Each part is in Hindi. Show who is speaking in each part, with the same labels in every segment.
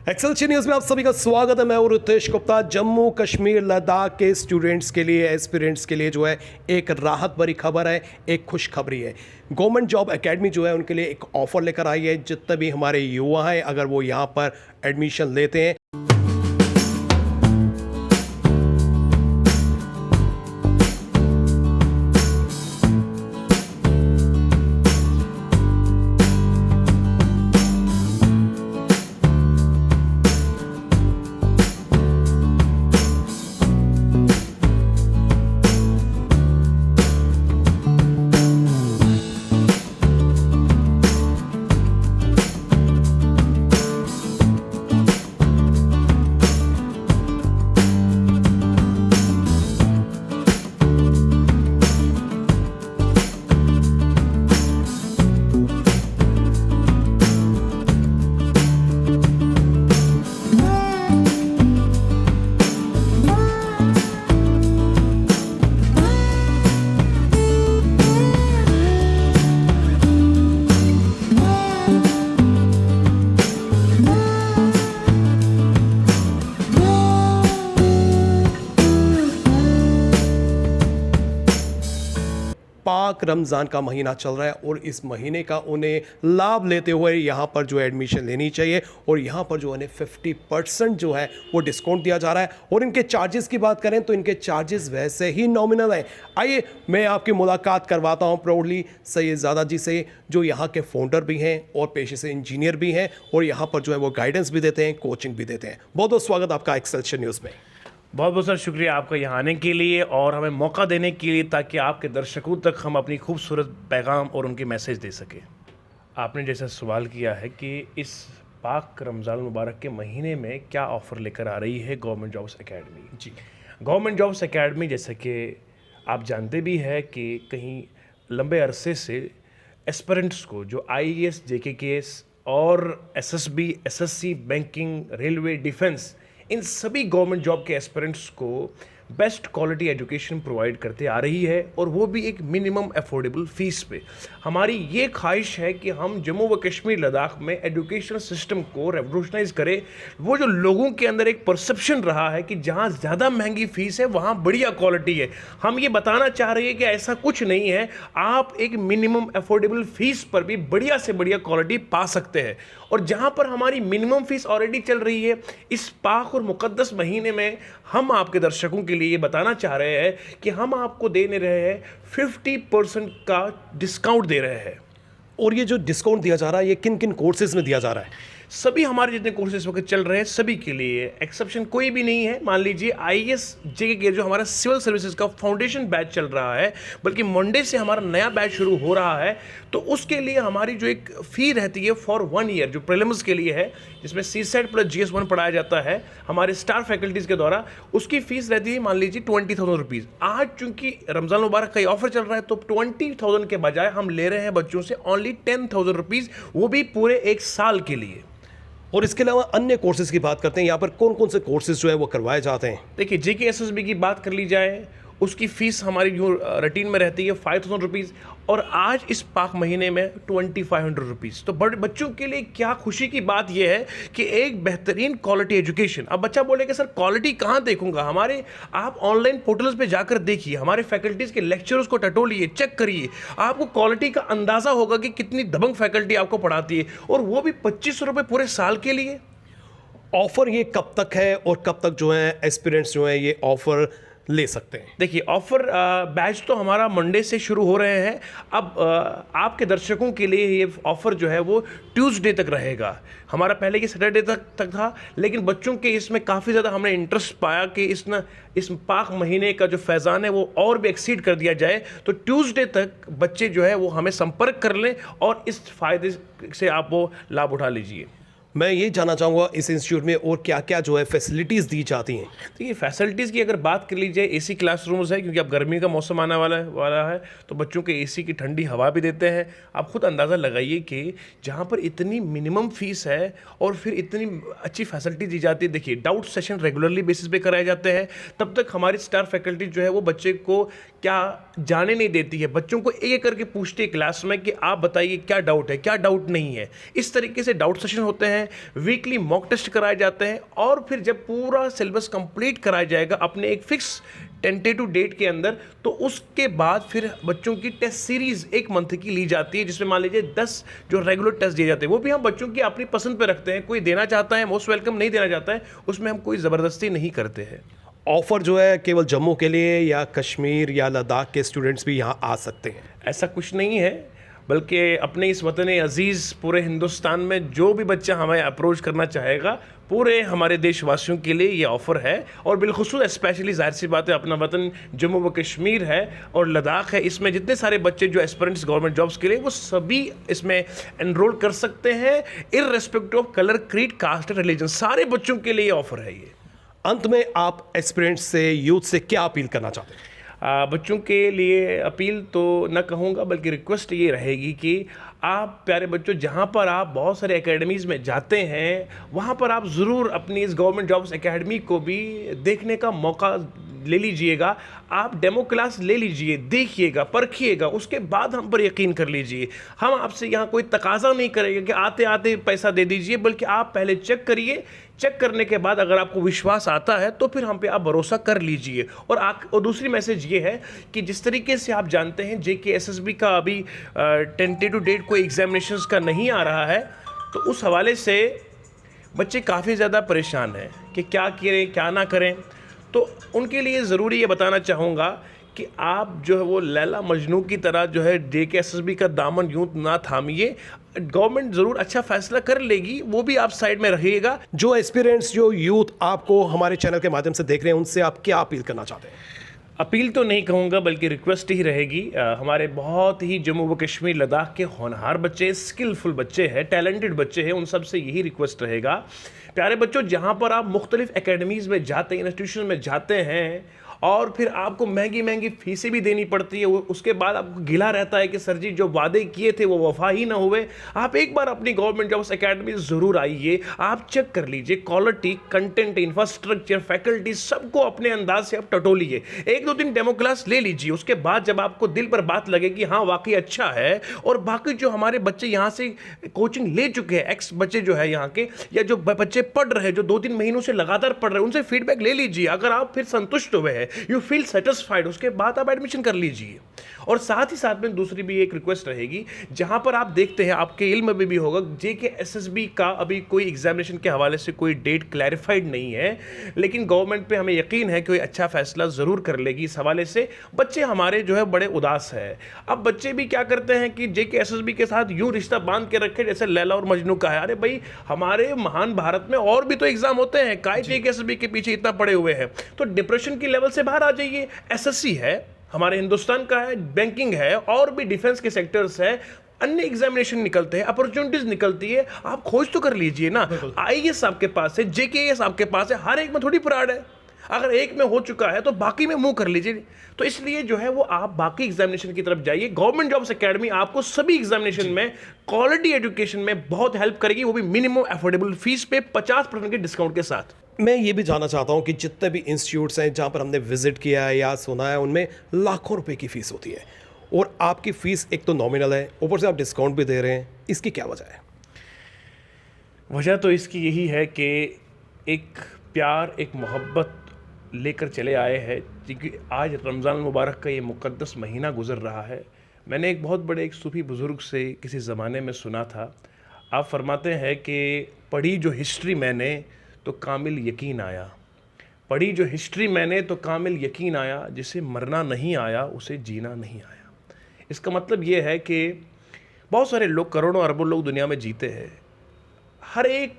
Speaker 1: एक्सेलशियन न्यूज़ में आप सभी का स्वागत है। मैं हूं रितेश गुप्ता। जम्मू कश्मीर लद्दाख के स्टूडेंट्स के लिए, एस्पिरेंट्स के लिए जो है एक राहत भरी खबर है, एक खुशखबरी है। गवर्नमेंट जॉब एकेडमी जो है उनके लिए एक ऑफर लेकर आई है। जितने भी हमारे युवा हैं, अगर वो यहाँ पर एडमिशन लेते हैं, पाक रमज़ान का महीना चल रहा है और इस महीने का उन्हें लाभ लेते हुए यहाँ पर जो एडमिशन लेनी चाहिए। और यहाँ पर जो उन्हें 50% जो है वो डिस्काउंट दिया जा रहा है। और इनके चार्जेस की बात करें तो इनके चार्जेस वैसे ही नॉमिनल हैं। आइए मैं आपकी मुलाकात करवाता हूँ प्राउडली सैयदजादा जी से, जो यहाँ के फाउंडर भी हैं और पेशे से इंजीनियर भी हैं और यहाँ पर जो है वो गाइडेंस भी देते हैं, कोचिंग भी देते हैं। बहुत बहुत स्वागत आपका एक्सेलशियन न्यूज़ में।
Speaker 2: बहुत बहुत सर शुक्रिया आपका यहाँ आने के लिए और हमें मौका देने के लिए, ताकि आपके दर्शकों तक हम अपनी खूबसूरत पैगाम और उनके मैसेज दे सकें। आपने जैसा सवाल किया है कि इस पाक रमज़ान मुबारक के महीने में क्या ऑफ़र लेकर आ रही है गवर्नमेंट जॉब्स एकेडमी।
Speaker 1: जी,
Speaker 2: गवर्नमेंट जॉब्स एकेडमी, जैसे कि आप जानते भी है कि कहीं लंबे अरसे से एस्पिरेंट्स को जो IAS, JKKS और SSB, SSC, banking, railway, defence, इन सभी गवर्नमेंट जॉब के एस्पिरेंट्स को बेस्ट क्वालिटी एजुकेशन प्रोवाइड करते आ रही है, और वो भी एक मिनिमम अफोर्डेबल फीस पे। हमारी ये ख्वाहिश है कि हम जम्मू व कश्मीर लद्दाख में एजुकेशन सिस्टम को रेवोल्यूशनाइज करें। वो जो लोगों के अंदर एक परसेप्शन रहा है कि जहाँ ज़्यादा महंगी फ़ीस है वहाँ बढ़िया क्वालिटी है, हम ये बताना चाह रहे हैं कि ऐसा कुछ नहीं है। आप एक मिनिमम अफोर्डेबल फीस पर भी बढ़िया से बढ़िया क्वालिटी पा सकते हैं। और जहाँ पर हमारी मिनिमम फीस ऑलरेडी चल रही है, इस पाक और मुकद्दस महीने में हम आपके दर्शकों के लिए ये बताना चाह रहे हैं कि हम आपको देने रहे हैं 50% का डिस्काउंट दे रहे हैं।
Speaker 1: और ये जो डिस्काउंट दिया जा रहा है ये किन किन कोर्सेज में दिया जा रहा है?
Speaker 2: सभी हमारे जितने कोर्सेज वक्त चल रहे हैं सभी के लिए, एक्सेप्शन कोई भी नहीं है। मान लीजिए IAS JKK जो हमारा सिविल सर्विसेज का फाउंडेशन बैच चल रहा है, बल्कि मंडे से हमारा नया बैच शुरू हो रहा है, तो उसके लिए हमारी जो एक फ़ी रहती है फॉर 1 ईयर, जो प्रीलिम्स के लिए है, जिसमें CSET प्लस GS1 पढ़ाया जाता है हमारे स्टार फैकल्टीज़ के द्वारा, उसकी फ़ीस रहती है मान लीजिए 20,000 रुपीज़। आज चूंकि रमज़ान मुबारक का ऑफर चल रहा है, तो 20,000 के बजाय हम ले रहे हैं बच्चों से ओनली 10,000 रुपीज़, वो भी पूरे 1 साल के लिए।
Speaker 1: और इसके अलावा अन्य कोर्सेज की बात करते हैं, यहाँ पर कौन कौन से कोर्सेज जो है वो करवाए जाते हैं?
Speaker 2: देखिए, JKSSB की बात कर ली जाए, उसकी फ़ीस हमारी जो रूटीन में रहती है 5,000 रुपीज़, और आज इस पाक महीने में 2,500 रुपीज़। तो बड़े बच्चों के लिए क्या खुशी की बात यह है कि एक बेहतरीन क्वालिटी एजुकेशन। अब बच्चा बोलेगा सर क्वालिटी कहाँ देखूंगा, हमारे आप ऑनलाइन पोर्टल्स पे जाकर देखिए, हमारे फैकल्टीज़ के लेक्चर्स को टटोलिए, चेक करिए, आपको क्वालिटी का अंदाज़ा होगा कि कितनी दबंग फैकल्टी आपको पढ़ाती है, और वो भी 2500 रुपये पूरे साल के लिए।
Speaker 1: ऑफ़र ये कब तक है और कब तक जो है एस्पिरेंट्स जो है ये ऑफ़र ले सकते हैं?
Speaker 2: देखिए, ऑफ़र बैच तो हमारा मंडे से शुरू हो रहे हैं। अब आपके दर्शकों के लिए ये ऑफ़र जो है वो ट्यूसडे तक रहेगा। हमारा पहले ये सैटरडे तक था, लेकिन बच्चों के इसमें काफ़ी ज़्यादा हमने इंटरेस्ट पाया कि इस पाक महीने का जो फैज़ान है वो और भी एक्सीड कर दिया जाए। तो ट्यूसडे तक बच्चे जो है वो हमें संपर्क कर लें और इस फ़ायदे से आप वो लाभ उठा लीजिए।
Speaker 1: मैं ये जानना चाहूँगा इस इंस्टीट्यूट में और क्या क्या जो है फैसिलिटीज़ दी जाती हैं?
Speaker 2: तो ये फैसिलिटीज़ की अगर बात कर ली जाए, AC क्लासरूम्स है, क्योंकि अब गर्मी का मौसम आने वाला है, तो बच्चों के AC की ठंडी हवा भी देते हैं। आप खुद अंदाज़ा लगाइए कि जहाँ पर इतनी मिनिमम फ़ीस है और फिर इतनी अच्छी फैसिलिटी दी जाती है। देखिए, डाउट सेशन रेगुलरली बेसिस पे कराए जाते हैं। तब तक हमारी स्टार फैकल्टी जो है वो बच्चे को क्या जाने नहीं देती है, बच्चों को एक एक करके पूछती है क्लास में कि आप बताइए क्या डाउट है, क्या डाउट नहीं है। इस तरीके से डाउट सेशन होते हैं। हैं, वीकली मॉक टेस्ट कराए जाते हैं, और फिर जब पूरा सिलेबस कंप्लीट कराया जाएगा अपने एक फिक्स टेंटेटिव डेट के अंदर, तो उसके बाद फिर बच्चों की टेस्ट सीरीज एक मंथ की ली जाती है, जिसमें मान लीजिए 10 जो रेगुलर टेस्ट दिए जाते हैं वो भी हम बच्चों की अपनी पसंद पे रखते हैं। कोई देना चाहता है मोस्ट वेलकम, नहीं देना चाहता है उसमें हम कोई ज़बरदस्ती नहीं करते हैं।
Speaker 1: ऑफर जो है केवल जम्मू के लिए या कश्मीर या लद्दाख के स्टूडेंट्स भी यहाँ आ सकते हैं?
Speaker 2: ऐसा कुछ नहीं है, बल्कि अपने इस वतन अज़ीज़ पूरे हिंदुस्तान में जो भी बच्चा हमें अप्रोच करना चाहेगा, पूरे हमारे देशवासियों के लिए ये ऑफ़र है। और बिलखुसूस स्पेशली ज़ाहिर सी बात है अपना वतन जम्मू व कश्मीर है और लद्दाख है, इसमें जितने सारे बच्चे जो एस्पिरेंट्स गवर्नमेंट जॉब्स के लिए वो सभी इसमें एनरोल कर सकते हैं, irrespective of colour, creed, caste, religion, सारे बच्चों के लिए ऑफ़र है ये।
Speaker 1: अंत में आप एस्पिरेंट्स से, यूथ से क्या अपील करना चाहते हैं?
Speaker 2: बच्चों के लिए अपील तो न कहूँगा, बल्कि रिक्वेस्ट ये रहेगी कि आप प्यारे बच्चों, जहाँ पर आप बहुत सारे एकेडमीज़ में जाते हैं वहाँ पर आप ज़रूर अपनी इस गवर्नमेंट जॉब्स एकेडमी को भी देखने का मौका ले लीजिएगा। आप डेमो क्लास ले लीजिए, देखिएगा, परखिएगा, उसके बाद हम पर यकीन कर लीजिए। हम आपसे यहाँ कोई तकाजा नहीं करेंगे कि आते आते पैसा दे दीजिए, बल्कि आप पहले चेक करिए। चेक करने के बाद अगर आपको विश्वास आता है तो फिर हम पे आप भरोसा कर लीजिए। और दूसरी मैसेज ये है कि जिस तरीके से आप जानते हैं JKSSB का अभी टेंटेटिव डेट कोई एग्जामिनेशंस का नहीं आ रहा है, तो उस हवाले से बच्चे काफ़ी ज़्यादा परेशान हैं कि क्या करें क्या ना करें। तो उनके लिए ज़रूरी ये बताना चाहूँगा कि आप जो है वो लैला मजनू की तरह जो है JKSSB का दामन यूं ना थामिए। गवर्नमेंट ज़रूर अच्छा फैसला कर लेगी, वो भी आप साइड में रहिएगा।
Speaker 1: जो एस्पिरेंट्स, जो यूथ आपको हमारे चैनल के माध्यम से देख रहे हैं, उनसे आप क्या अपील करना चाहते हैं?
Speaker 2: अपील तो नहीं कहूँगा, बल्कि रिक्वेस्ट ही रहेगी। हमारे बहुत ही जम्मू व कश्मीर लद्दाख के होनहार बच्चे, स्किलफुल बच्चे हैं, टैलेंटेड बच्चे हैं, उन सब से यही रिक्वेस्ट रहेगा। प्यारे बच्चों, जहाँ पर आप मुख्तलिफ एकेडमीज़ में जाते हैं, इंस्टीट्यूशन में जाते हैं और फिर आपको महंगी महंगी फीसें भी देनी पड़ती है, उसके बाद आपको गिला रहता है कि सर जी जो वादे किए थे वो वफा ही ना हुए, आप एक बार अपनी गवर्नमेंट जॉब्स एकेडमी ज़रूर आइए। आप चेक कर लीजिए क्वालिटी, कंटेंट, इंफ्रास्ट्रक्चर, फैकल्टी, सबको अपने अंदाज से आप टटोलिए। 1-2 दिन डेमो क्लास ले लीजिए, उसके बाद जब आपको दिल पर बात लगे कि हाँ वाकई अच्छा है, और बाकी जो हमारे बच्चे यहाँ से कोचिंग ले चुके हैं, एक्स बच्चे जो है यहाँ के, या जो बच्चे पढ़ रहे हैं, जो 2-3 महीनों से लगातार पढ़ रहे हैं, उनसे फीडबैक ले लीजिए। अगर आप फिर संतुष्ट हुए हैं, यू फील सेटिस्फाइड, उसके बाद आप एडमिशन कर लीजिए। और साथ ही साथ में दूसरी भी एक रिक्वेस्ट रहेगी, जहां पर आप देखते हैं, आपके इल्म में भी होगा, JKSSB का अभी कोई एग्जामिनेशन के हवाले से कोई डेट क्लैरिफाइड नहीं है, लेकिन गवर्नमेंट पे हमें यकीन है कि कोई अच्छा फैसला जरूर कर लेगी इस हवाले से। बच्चे हमारे जो है बड़े उदास है। अब बच्चे भी क्या करते हैं कि JKSSB के साथ यूं रिश्ता बांध के रखे जैसे लैला और मजनू का है। अरे भाई, हमारे महान भारत में और भी तो एग्जाम होते हैं, काय JKSSB के पीछे इतना पड़े हुए हैं? तो डिप्रेशन की लेवल से बाहर आ जाइए। SSC है, हमारे हिंदुस्तान का है, बैंकिंग है, और भी डिफेंस के सेक्टर्स है, अन्य एग्जामिनेशन निकलते हैं, अपॉर्चुनिटीज निकलती है, आप खोज तो कर लीजिए ना। IAS आपके पास है, JKS आपके पास है, हर एक में थोड़ी फ्रॉड है। अगर एक में हो चुका है तो बाकी में मूव कर लीजिए। तो इसलिए जो है वो आप बाकी एग्जामिनेशन की तरफ जाइए। गवर्नमेंट जॉब्स एकेडमी आपको सभी एग्जामिनेशन में क्वालिटी एजुकेशन में बहुत हेल्प करेगी, वो भी मिनिमम अफोर्डेबल फीस पे 50% के डिस्काउंट के साथ।
Speaker 1: मैं ये भी जानना चाहता हूँ कि जितने भी इंस्टीट्यूट्स हैं जहाँ पर हमने विजिट किया है या सुना है, उनमें लाखों रुपए की फ़ीस होती है, और आपकी फ़ीस एक तो नॉमिनल है, ऊपर से आप डिस्काउंट भी दे रहे हैं। इसकी क्या वजह है?
Speaker 2: वजह तो इसकी यही है कि एक प्यार, एक मोहब्बत लेकर चले आए हैं, क्योंकि आज रमज़ान मुबारक का ये मुक़द्दस महीना गुज़र रहा है। मैंने एक बहुत बड़े एक सूफ़ी बुज़ुर्ग से किसी ज़माने में सुना था, आप फरमाते हैं कि पढ़ी जो हिस्ट्री मैंने तो कामिल यकीन आया, पढ़ी जो हिस्ट्री मैंने तो कामिल यकीन आया, जिसे मरना नहीं आया उसे जीना नहीं आया। इसका मतलब ये है कि बहुत सारे लोग, करोड़ों अरबों लोग दुनिया में जीते हैं, हर एक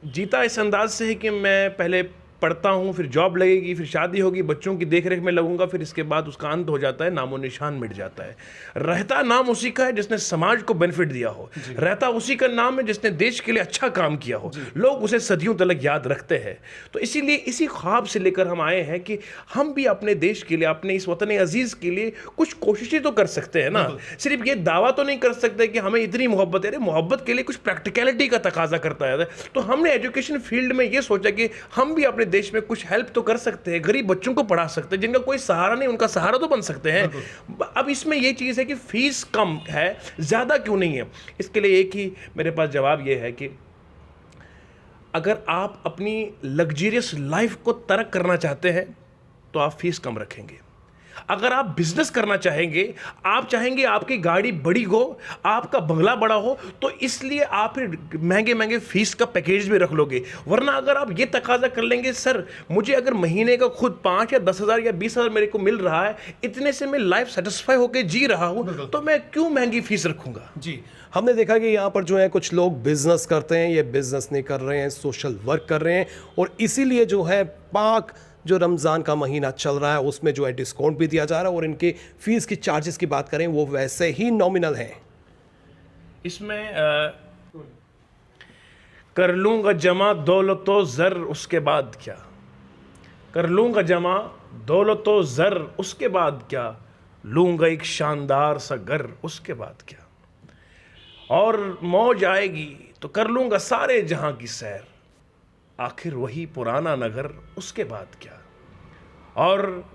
Speaker 2: जीता इस अंदाज से है कि मैं पहले पढ़ता हूँ, फिर जॉब लगेगी, फिर शादी होगी, बच्चों की देखरेख में लगूंगा, फिर इसके बाद उसका अंत हो जाता है, नामो निशान मिट जाता है। रहता नाम उसी का है जिसने समाज को बेनिफिट दिया हो, रहता उसी का नाम है जिसने देश के लिए अच्छा काम किया हो, लोग उसे सदियों तक याद रखते हैं। तो इसीलिए इसी ख्वाब से लेकर हम आए हैं कि हम भी अपने देश के लिए, अपने इस वतन अजीज़ के लिए कुछ कोशिशें तो कर सकते हैं ना। सिर्फ ये दावा तो नहीं कर सकते कि हमें इतनी मोहब्बत है। मोहब्बत के लिए कुछ प्रैक्टिकलिटी का तकाजा करता है। तो हमने एजुकेशन फील्ड में ये सोचा कि हम भी अपने देश में कुछ हेल्प तो कर सकते हैं, गरीब बच्चों को पढ़ा सकते हैं, जिनका कोई सहारा नहीं, उनका सहारा तो बन सकते हैं। अब इसमें यह चीज़ है कि फीस कम है, ज़्यादा क्यों नहीं है। इसके लिए एक ही मेरे पास जवाब यह है कि अगर आप अपनी लग्जरियस लाइफ को तर्क करना चाहते हैं तो आप फीस कम रखेंगे। अगर आप बिजनेस करना चाहेंगे, आप चाहेंगे आपकी गाड़ी बड़ी हो, आपका बंगला बड़ा हो, तो इसलिए आप फिर महंगे महंगे फीस का पैकेज भी रख लोगे। वरना अगर आप ये तकाजा कर लेंगे, सर मुझे अगर महीने का खुद 5 या 10,000 या 20,000 मेरे को मिल रहा है, इतने से मैं लाइफ सेटिस्फाई होकर जी रहा हूं, तो मैं क्यों महंगी फीस रखूंगा।
Speaker 1: जी, हमने देखा कि यहाँ पर जो है कुछ लोग बिजनेस करते हैं, ये बिजनेस नहीं कर रहे हैं, सोशल वर्क कर रहे हैं, और इसीलिए जो है पाक जो रमज़ान का महीना चल रहा है उसमें जो है डिस्काउंट भी दिया जा रहा है, और इनके फीस की चार्जेस की बात करें वो वैसे ही नॉमिनल हैं।
Speaker 2: इसमें कर लूंगा जमा दौलतो ज़र, उसके बाद क्या। कर लूंगा जमा दौलतो ज़र, उसके बाद क्या। लूंगा एक शानदार सा घर, उसके बाद क्या। और मौज आएगी तो कर लूंगा सारे जहां की सैर, आखिर वही पुराना नगर, उसके बाद क्या। और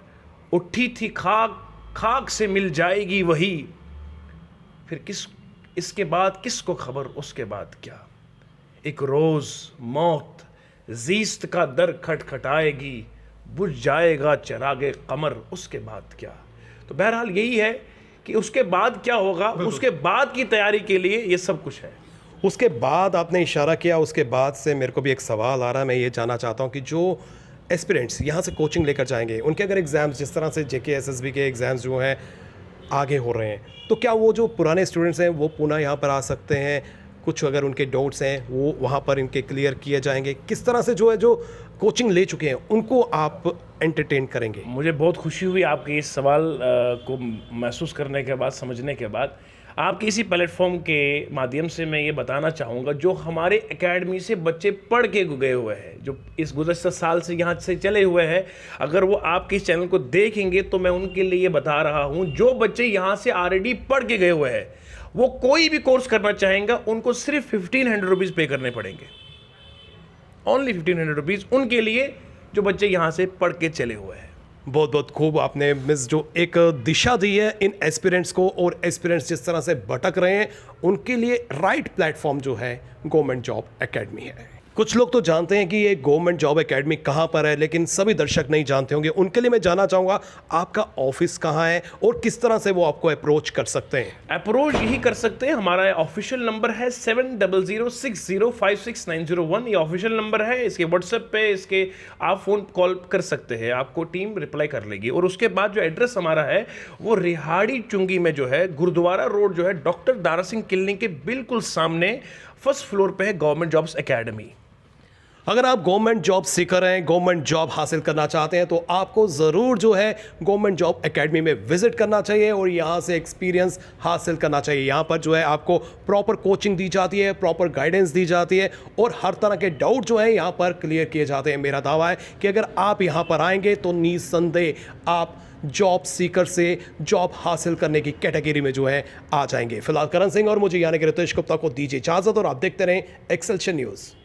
Speaker 2: उठी थी खाक, खाक से मिल जाएगी वही, फिर किस इसके बाद किसको खबर, उसके बाद क्या। एक रोज मौत जीस्त का दर खटखटाएगी, बुझ जाएगा चिरागे कमर, उसके बाद क्या। तो बहरहाल यही है कि उसके बाद क्या होगा, उसके बाद की तैयारी के लिए ये सब कुछ है।
Speaker 1: उसके बाद आपने इशारा किया, उसके बाद से मेरे को भी एक सवाल आ रहा है। मैं ये जानना चाहता हूँ कि जो एस्पिरेंट्स यहाँ से कोचिंग लेकर जाएंगे, उनके अगर एग्ज़ाम्स जिस तरह से जेके एसएसबी के एग्ज़ाम्स जो हैं आगे हो रहे हैं, तो क्या वो जो पुराने स्टूडेंट्स हैं वो पुनः यहाँ पर आ सकते हैं? कुछ अगर उनके डाउट्स हैं वो वहाँ पर इनके क्लियर किए जाएंगे? किस तरह से जो है जो कोचिंग ले चुके हैं उनको आप एंटरटेन करेंगे?
Speaker 2: मुझे बहुत खुशी हुई आपके इस सवाल को महसूस करने के बाद, समझने के बाद। आपके इसी प्लेटफॉर्म के माध्यम से मैं ये बताना चाहूँगा, जो हमारे एकेडमी से बच्चे पढ़ के गए हुए हैं, जो इस गुज़श्ता साल से यहाँ से चले हुए हैं, अगर वो आपके इस चैनल को देखेंगे तो मैं उनके लिए ये बता रहा हूँ, जो बच्चे यहाँ से ऑलरेडी पढ़ के गए हुए हैं, वो कोई भी कोर्स करना चाहेंगे उनको सिर्फ 1500 रुपीज़ पे करने पड़ेंगे। ओनली 1500 रुपीज़ उनके लिए जो बच्चे यहाँ से पढ़ के चले हुए हैं।
Speaker 1: बहुत बहुत खूब आपने मिस जो एक दिशा दी है इन एस्पिरेंट्स को, और एस्पिरेंट्स जिस तरह से भटक रहे हैं उनके लिए राइट प्लेटफॉर्म जो है गवर्नमेंट जॉब एकेडमी है। कुछ लोग तो जानते हैं कि ये गवर्नमेंट जॉब एकेडमी कहाँ पर है, लेकिन सभी दर्शक नहीं जानते होंगे। उनके लिए मैं जानना चाहूँगा आपका ऑफिस कहाँ है और किस तरह से वो आपको अप्रोच कर सकते हैं?
Speaker 2: अप्रोच यही कर सकते हैं, हमारा ऑफिशियल नंबर है 7006056901। ये ऑफिशियल नंबर है, इसके व्हाट्सएप पे इसके आप फ़ोन कॉल कर सकते हैं, आपको टीम रिप्लाई कर लेगी। और उसके बाद जो एड्रेस हमारा है वो रिहाड़ी चुंगी में जो है, गुरुद्वारा रोड जो है, डॉक्टर दारा सिंह क्लिनिक के बिल्कुल सामने फर्स्ट फ्लोर पे है गवर्नमेंट जॉब्स एकेडमी।
Speaker 1: अगर आप गवर्नमेंट जॉब सीकर हैं, गवर्नमेंट जॉब हासिल करना चाहते हैं, तो आपको ज़रूर जो है गवर्नमेंट जॉब एकेडमी में विजिट करना चाहिए और यहाँ से एक्सपीरियंस हासिल करना चाहिए। यहाँ पर जो है आपको प्रॉपर कोचिंग दी जाती है, प्रॉपर गाइडेंस दी जाती है, और हर तरह के डाउट जो है यहाँ पर क्लियर किए जाते हैं। मेरा दावा है कि अगर आप यहाँ पर आएंगे तो निस्संदेह आप जॉब सीकर से जॉब हासिल करने की कैटेगरी में जो है आ जाएंगे। फिलहाल करण सिंह और मुझे यानी कि रितेश गुप्ता को दीजिए इजाज़त, और आप देखते रहें एक्सेलशन न्यूज़।